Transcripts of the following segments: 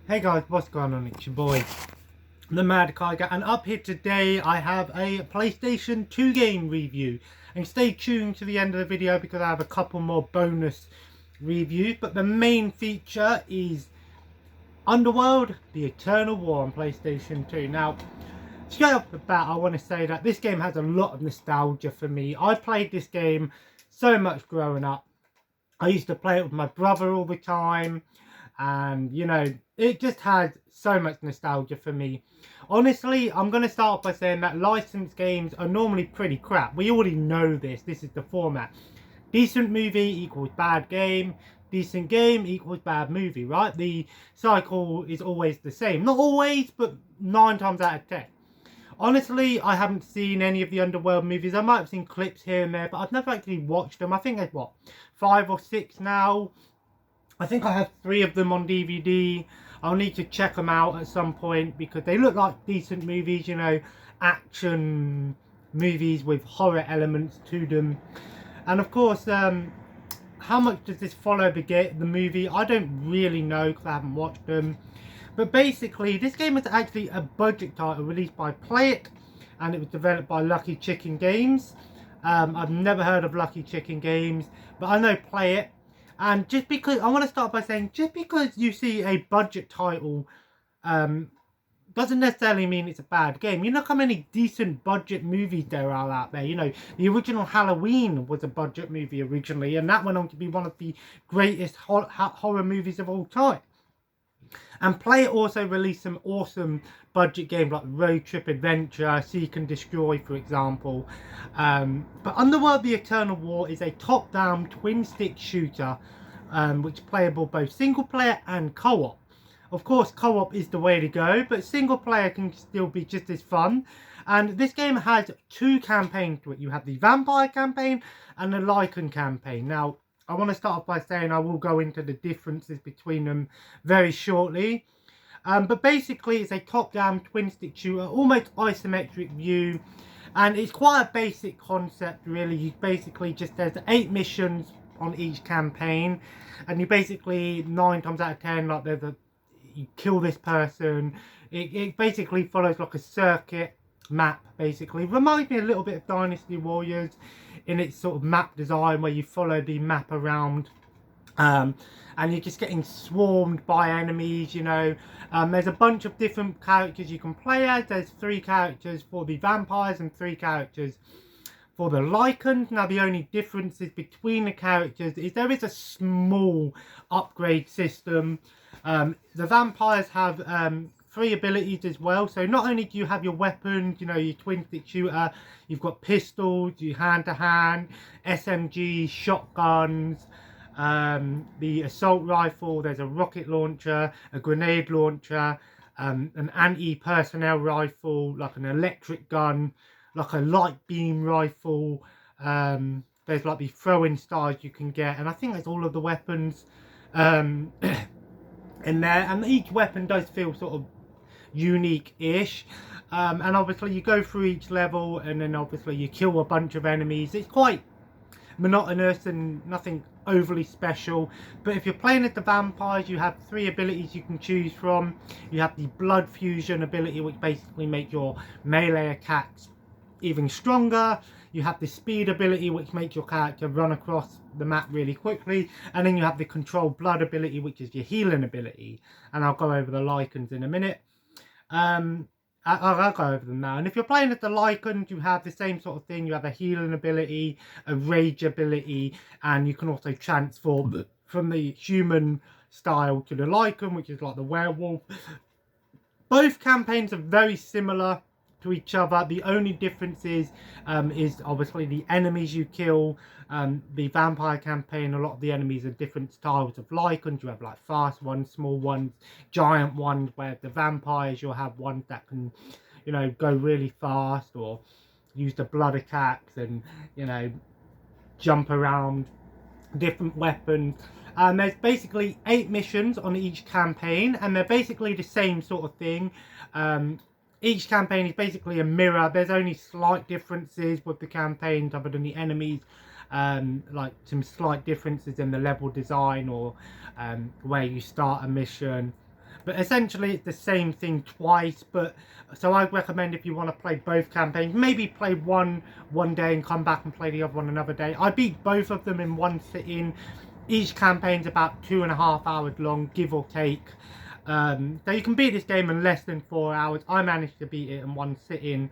Hey guys, what's going on? It's your boy, the Mad Kiger, and up here today I have a PlayStation 2 game review. And stay tuned to the end of the video because I have a couple more bonus reviews. But the main feature is Underworld, the Eternal War on PlayStation 2. Now, straight off the bat, I want to say that this game has a lot of nostalgia for me. I played this game so much growing up. I used to play it with my brother all the time. And, you know, it just has so much nostalgia for me. Honestly, I'm going to start by saying that licensed games are normally pretty crap. We already know this. This is the format. Decent movie equals bad game. Decent game equals bad movie, right? The cycle is always the same. Not always, but 9 times out of 10. Honestly, I haven't seen any of the Underworld movies. I might have seen clips here and there, but I've never actually watched them. I think there's, what, 5 or 6 now? I think I have 3 of them on DVD. I'll need to check them out at some point because they look like decent movies, you know, action movies with horror elements to them. And of course, how much does this follow the movie? I don't really know because I haven't watched them. But basically, this game is actually a budget title released by Play It, and it was developed by Lucky Chicken Games. I've never heard of Lucky Chicken Games, but I know Play It. And just because, I want to start by saying, just because you see a budget title doesn't necessarily mean it's a bad game. You know how many decent budget movies there are out there. You know, the original Halloween was a budget movie originally, and that went on to be one of the greatest horror movies of all time. And Play It also released some awesome budget games like Road Trip Adventure, Seek and Destroy, for example. But Underworld The Eternal War is a top-down twin-stick shooter which is playable both single-player and co-op. Of course, co-op is the way to go, but single-player can still be just as fun. And this game has 2 campaigns to it. You have the Vampire campaign and the Lycan campaign. Now, I want to start off by saying I will go into the differences between them very shortly. But basically, it's a top-down twin-stick shooter, almost isometric view. And it's quite a basic concept, really. You basically just, there's 8 missions on each campaign. And you basically, 9 times out of 10, like, you kill this person. It basically follows like a circuit map, basically. Reminds me a little bit of Dynasty Warriors in its sort of map design, where you follow the map around and you're just getting swarmed by enemies, you know. There's a bunch of different characters you can play as. There's 3 characters for the vampires and 3 characters for the Lycans. Now, the only differences between the characters is there is a small upgrade system. The vampires have 3 abilities as well. So not only do you have your weapons, you know, your twin stick shooter, you've got pistols, your hand-to-hand, SMG, shotguns, the assault rifle, there's a rocket launcher, a grenade launcher, an anti-personnel rifle, like an electric gun, like a light beam rifle. There's like the throwing stars you can get, and I think that's all of the weapons in there. And each weapon does feel sort of unique-ish, and obviously you go through each level and then obviously you kill a bunch of enemies. It's quite monotonous and nothing overly special. But if you're playing as the vampires, you have 3 abilities you can choose from. You have the blood fusion ability, which basically makes your melee attacks even stronger. You have the speed ability, which makes your character run across the map really quickly. And then you have the control blood ability, which is your healing ability. And I'll go over the Lycans in a minute. I'll go over them now. And if you're playing as the Lycans, you have the same sort of thing. You have a healing ability, a rage ability, and you can also transform from the human style to the Lycan, which is like the werewolf. Both campaigns are very similar to each other. The only difference is obviously the enemies you kill. The vampire campaign, a lot of the enemies are different styles of Lycans. You have like fast ones, small ones, giant ones, where the vampires you'll have ones that can, you know, go really fast or use the blood attacks and, you know, jump around, different weapons. There's basically 8 missions on each campaign, and they're basically the same sort of thing. Each campaign is basically a mirror. There's only slight differences with the campaigns other than the enemies. Like some slight differences in the level design or where you start a mission. But essentially it's the same thing twice. But so I'd recommend, if you want to play both campaigns, maybe play one day and come back and play the other one another day. I beat both of them in one sitting. Each campaign's about 2.5 hours long, give or take. So you can beat this game in less than 4 hours. I managed to beat it in one sitting.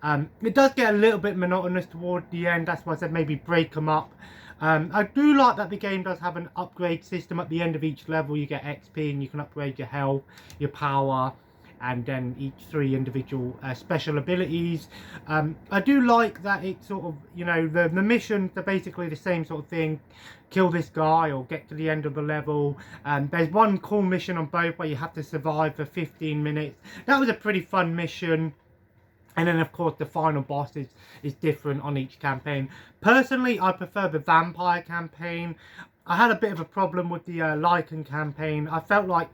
It does get a little bit monotonous toward the end. That's why I said maybe break them up. I do like that the game does have an upgrade system. At the end of each level you get XP and you can upgrade your health, your power, and then each 3 individual special abilities. I do like that it's sort of, you know, the missions are basically the same sort of thing. Kill this guy or get to the end of the level. There's one cool mission on both where you have to survive for 15 minutes. That was a pretty fun mission. And then, of course, the final boss is different on each campaign. Personally, I prefer the vampire campaign. I had a bit of a problem with the Lycan campaign. I felt like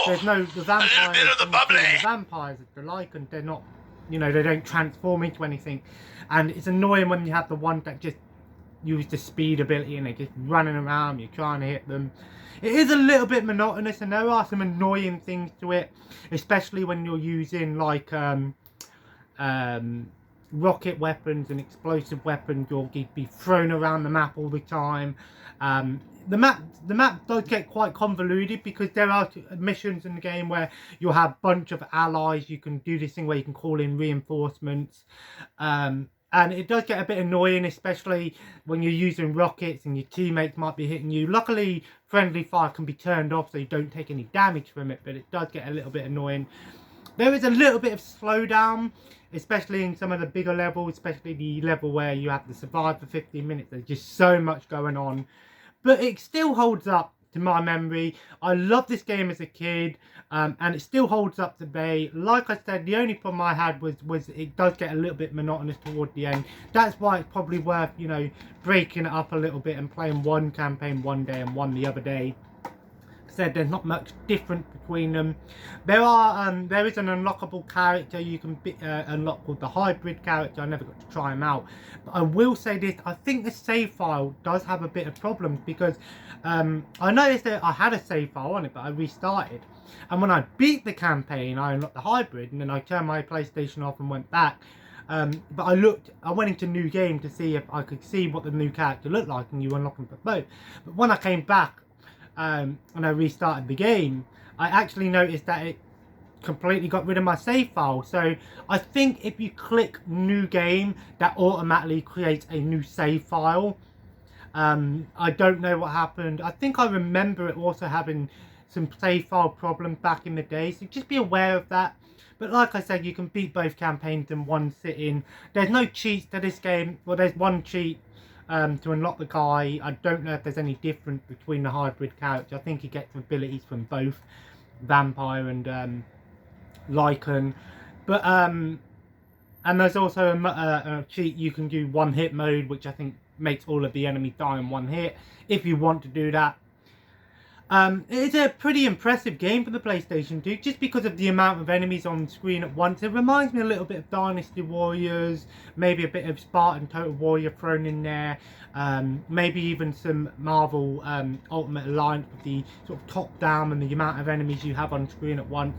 there's no... The vampires, the vampires, the Lycan, they're not... You know, they don't transform into anything. And it's annoying when you have the one that just use the speed ability and they're just running around, you're trying to hit them. It is a little bit monotonous and there are some annoying things to it. Especially when you're using, like... rocket weapons and explosive weapons. You'll be thrown around the map all the time. The map does get quite convoluted because there are missions in the game where you'll have a bunch of allies. You can do this thing where you can call in reinforcements, and it does get a bit annoying, especially when you're using rockets and your teammates might be hitting you. Luckily, friendly fire can be turned off so you don't take any damage from it, but it does get a little bit annoying. There is a little bit of slowdown, especially in some of the bigger levels, especially the level where you have to survive for 15 minutes. There's just so much going on. But it still holds up to my memory. I loved this game as a kid, and it still holds up today. Like I said, the only problem I had was it does get a little bit monotonous toward the end. That's why it's probably worth, you know, breaking it up a little bit and playing one campaign one day and one the other day. Said there's not much difference between them. There is an unlockable character you can unlock called the hybrid character. I never got to try him out, but I will say this: I think the save file does have a bit of problems because I noticed that I had a save file on it, but I restarted, and when I beat the campaign, I unlocked the hybrid, and then I turned my PlayStation off and went back. But I went into new game to see if I could see what the new character looked like, and you unlock them for both. But when I came back, and I restarted the game, I actually noticed that it completely got rid of my save file. So I think if you click new game, that automatically creates a new save file. I don't know what happened. I think I remember it also having some save file problems back in the day, so just be aware of that. But like I said, you can beat both campaigns in one sitting. There's no cheats to this game. Well, there's one cheat to unlock the guy. I don't know if there's any difference between the hybrid character. I think he gets abilities from both vampire and Lycan. But and there's also a cheat you can do one hit mode, which I think makes all of the enemies die in one hit if you want to do that. It's a pretty impressive game for the PlayStation 2, just because of the amount of enemies on screen at once. It reminds me a little bit of Dynasty Warriors, maybe a bit of Spartan Total Warrior thrown in there, maybe even some Marvel Ultimate Alliance with the sort of top down and the amount of enemies you have on screen at once.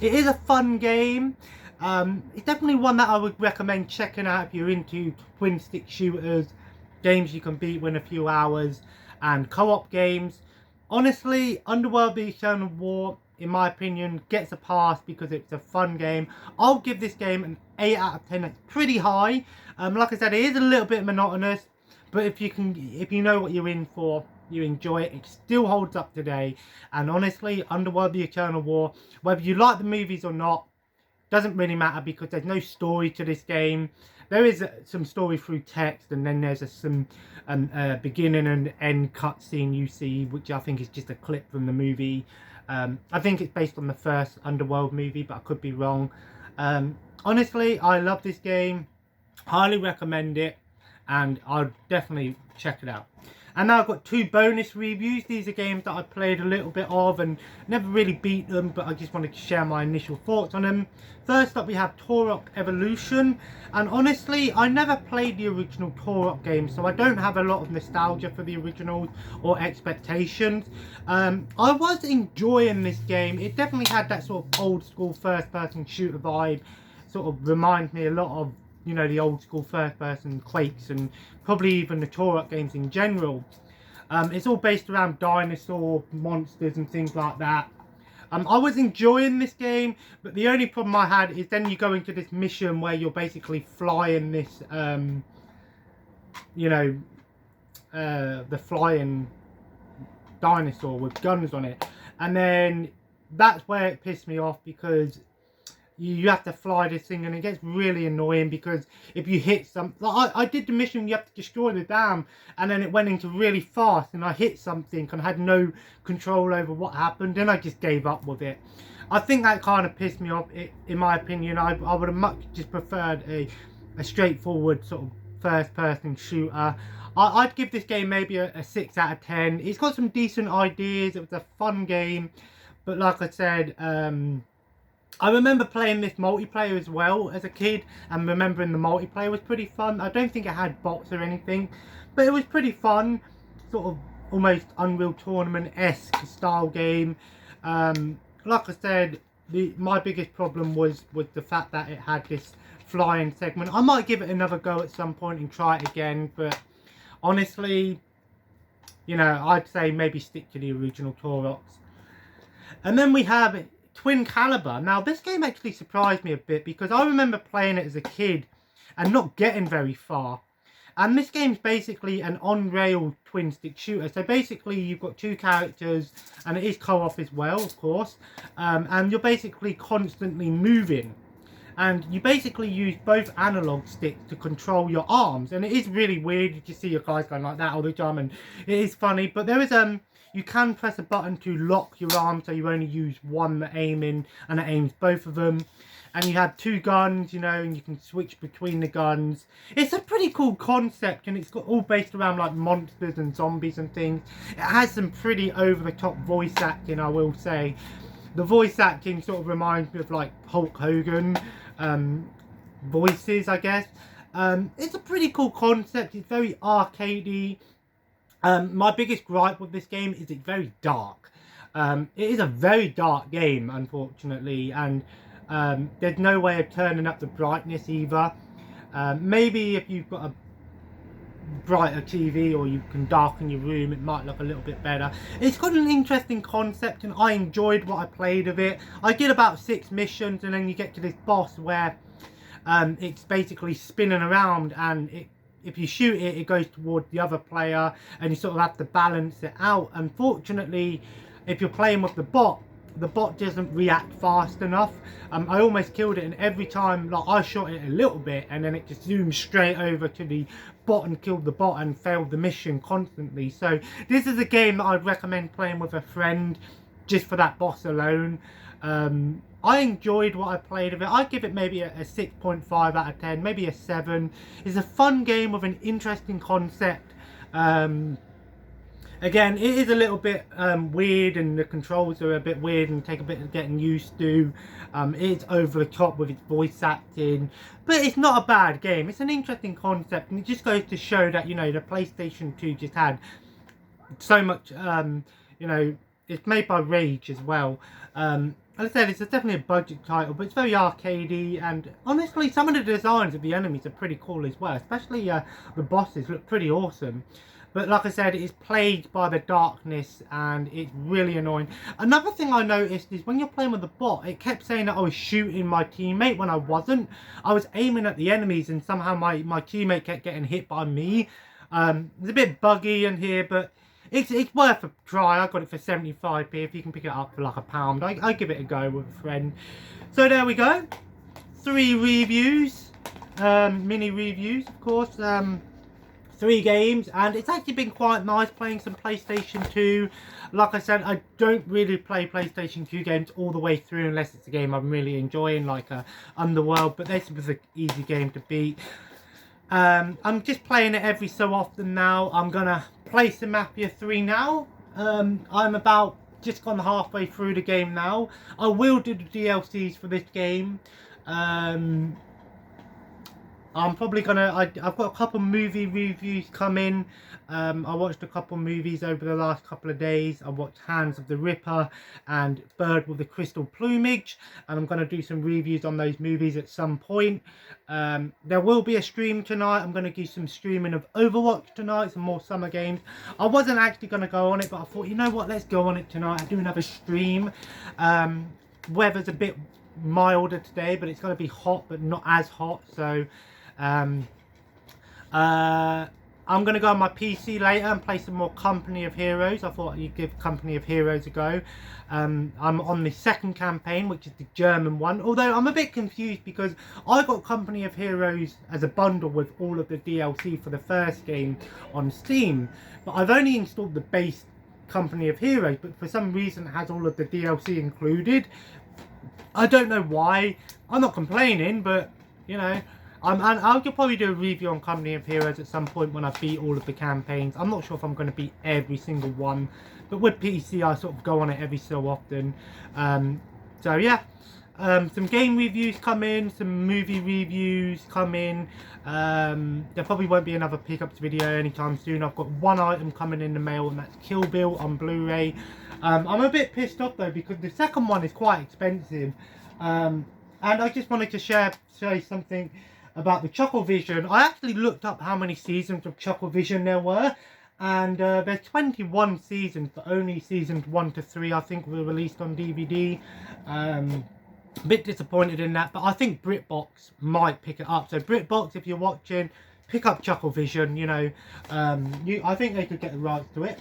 It is a fun game. It's definitely one that I would recommend checking out if you're into twin stick shooters, games you can beat within a few hours, and co-op games. Honestly, Underworld The Eternal War, in my opinion, gets a pass because it's a fun game. I'll give this game an 8 out of 10. That's pretty high. Like I said, it is a little bit monotonous, but if you know what you're in for, you enjoy it. It still holds up today. And honestly, Underworld The Eternal War, whether you like the movies or not, doesn't really matter because there's no story to this game. There is some story through text, and then there's some beginning and end cutscene you see, which I think is just a clip from the movie. I think it's based on the first Underworld movie, but I could be wrong. Honestly, I love this game. Highly recommend it, and I'll definitely check it out. And now I've got 2 bonus reviews. These are games that I played a little bit of and never really beat them, but I just wanted to share my initial thoughts on them. First up we have Turok Evolution, and honestly I never played the original Turok game, so I don't have a lot of nostalgia for the originals or expectations. I was enjoying this game. It definitely had that sort of old school first person shooter vibe, sort of reminds me a lot of, you know, the old school first person Quakes and probably even the Turok games in general. It's all based around dinosaur monsters and things like that. I was enjoying this game, but the only problem I had is then you go into this mission where you're basically flying this, you know, the flying dinosaur with guns on it. And then that's where it pissed me off, because you have to fly this thing and it gets really annoying, because if you hit something, like I did the mission, you have to destroy the dam, and then it went into really fast and I hit something and I had no control over what happened, and I just gave up with it. I think that kind of pissed me off. In my opinion, I would have much just preferred a straightforward sort of first person shooter. I'd give this game maybe a 6 out of 10. It's got some decent ideas. It was a fun game, but like I said, I remember playing this multiplayer as well as a kid, and remembering the multiplayer was pretty fun. I don't think it had bots or anything, but it was pretty fun. Sort of almost Unreal Tournament-esque style game. Like I said, my biggest problem was the fact that it had this flying segment. I might give it another go at some point and try it again, but honestly, you know, I'd say maybe stick to the original Toroks. And then we have Twin Caliber. Now this game actually surprised me a bit, because I remember playing it as a kid and not getting very far. And this game's basically an on-rail twin stick shooter. So basically you've got 2 characters, and it is co-op as well, of course. And you're basically constantly moving. And you basically use both analog sticks to control your arms. And it is really weird. You just see your guys going like that all the time, and it is funny. But there is you can press a button to lock your arm, so you only use one aiming, and it aims both of them. And you have 2 guns, you know, and you can switch between the guns. It's a pretty cool concept, and it's got all based around like monsters and zombies and things. It has some pretty over-the-top voice acting, I will say. The voice acting sort of reminds me of like Hulk Hogan voices, I guess. It's a pretty cool concept. It's very arcadey. My biggest gripe with this game is it's very dark. It is a very dark game, unfortunately, and there's no way of turning up the brightness either. Maybe if you've got a brighter TV, or you can darken your room, it might look a little bit better. It's got an interesting concept, and I enjoyed what I played of it. I did about 6 missions, and then you get to this boss where it's basically spinning around, and if you shoot it, it goes towards the other player, and you sort of have to balance it out. Unfortunately, if you're playing with the bot doesn't react fast enough. I almost killed it, and every time, like, I shot it a little bit and then it just zoomed straight over to the bot and killed the bot and failed the mission constantly. So this is a game that I'd recommend playing with a friend, just for that boss alone. I enjoyed what I played of it. I'd give it maybe a 6.5 out of 10, maybe a 7. It's a fun game with an interesting concept. Again, it is a little bit weird, and the controls are a bit weird and take a bit of getting used to. It's over the top with its voice acting, but it's not a bad game. It's an interesting concept, and it just goes to show that, you know, the PlayStation 2 just had so much, you know, it's made by Rage as well. As I said, it's definitely a budget title, but it's very arcadey, and honestly, some of the designs of the enemies are pretty cool as well, especially the bosses look pretty awesome. But like I said, it is plagued by the darkness, and it's really annoying. Another thing I noticed is when you're playing with the bot, it kept saying that I was shooting my teammate when I wasn't. I was aiming at the enemies, and somehow my teammate kept getting hit by me. It's a bit buggy in here, but it's worth a try. I got it for 75p. If you can pick it up for like £1, I give it a go with a friend. So there we go. 3 reviews, mini reviews, of course. 3 games, and it's actually been quite nice playing some PlayStation 2. Like I said, I don't really play PlayStation 2 games all the way through unless it's a game I'm really enjoying, like Underworld, but this was an easy game to beat. I'm just playing it every so often now. I'm gonna Place of Mafia 3 now. I'm about just gone halfway through the game now. I will do the DLCs for this game. I'm probably gonna. I've got a couple movie reviews coming. I watched a couple movies over the last couple of days. I watched Hands of the Ripper and Bird with the Crystal Plumage, and I'm gonna do some reviews on those movies at some point. There will be a stream tonight. I'm gonna do some streaming of Overwatch tonight, some more summer games. I wasn't actually gonna go on it, but I thought, you know what, let's go on it tonight. I do another stream. Weather's a bit milder today, but it's gonna be hot, but not as hot. So. I'm going to go on my PC later and play some more Company of Heroes. I thought you'd give Company of Heroes a go. I'm on the second campaign, which is the German one. Although I'm a bit confused because I got Company of Heroes as a bundle with all of the DLC for the first game on Steam. But I've only installed the base Company of Heroes, but for some reason it has all of the DLC included. I don't know why. I'm not complaining, but, you know... and I'll probably do a review on Company of Heroes at some point when I beat all of the campaigns. I'm not sure if I'm going to beat every single one, but with PC I sort of go on it every so often. So yeah, some game reviews come in, some movie reviews come in. There probably won't be another pickups video anytime soon. I've got one item coming in the mail, and that's Kill Bill on Blu-ray. I'm a bit pissed off though because the second one is quite expensive, and I just wanted to say something about the Chucklevision. I actually looked up how many seasons of Chucklevision there were, and there's 21 seasons, but only seasons 1 to 3 I think were released on DVD. A bit disappointed in that, but I think BritBox might pick it up. So BritBox, if you're watching, pick up Chucklevision. You know, I think they could get the rights to it.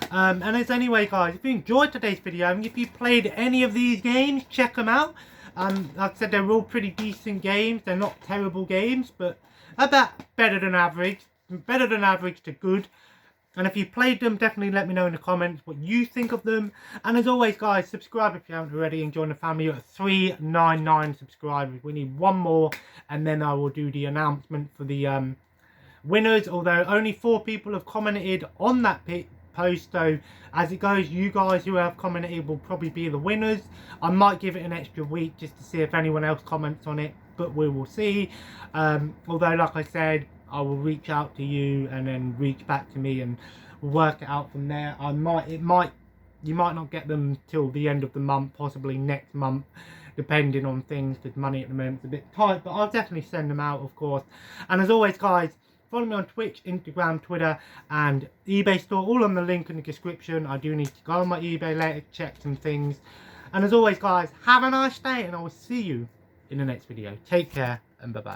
And as anyway, guys, if you enjoyed today's video and if you played any of these games, check them out. Like I said, they're all pretty decent games. They're not terrible games, but about better than average. Better than average to good. And if you played them, definitely let me know in the comments what you think of them. And as always, guys, subscribe if you haven't already and join the family at 399 subscribers. We need one more, and then I will do the announcement for the winners. Although only 4 people have commented on that post, so as it goes, you guys who have commented will probably be the winners. I might give it an extra week just to see if anyone else comments on it, but we will see. Although, like I said, I will reach out to you and then reach back to me and work it out from there. You might not get them till the end of the month, possibly next month, depending on things, because money at the moment is a bit tight, but I'll definitely send them out, of course. And as always, guys, follow me on Twitch, Instagram, Twitter, and eBay store, all on the link in the description. I do need to go on my eBay later to check some things. And as always, guys, have a nice day, and I will see you in the next video. Take care, and bye-bye.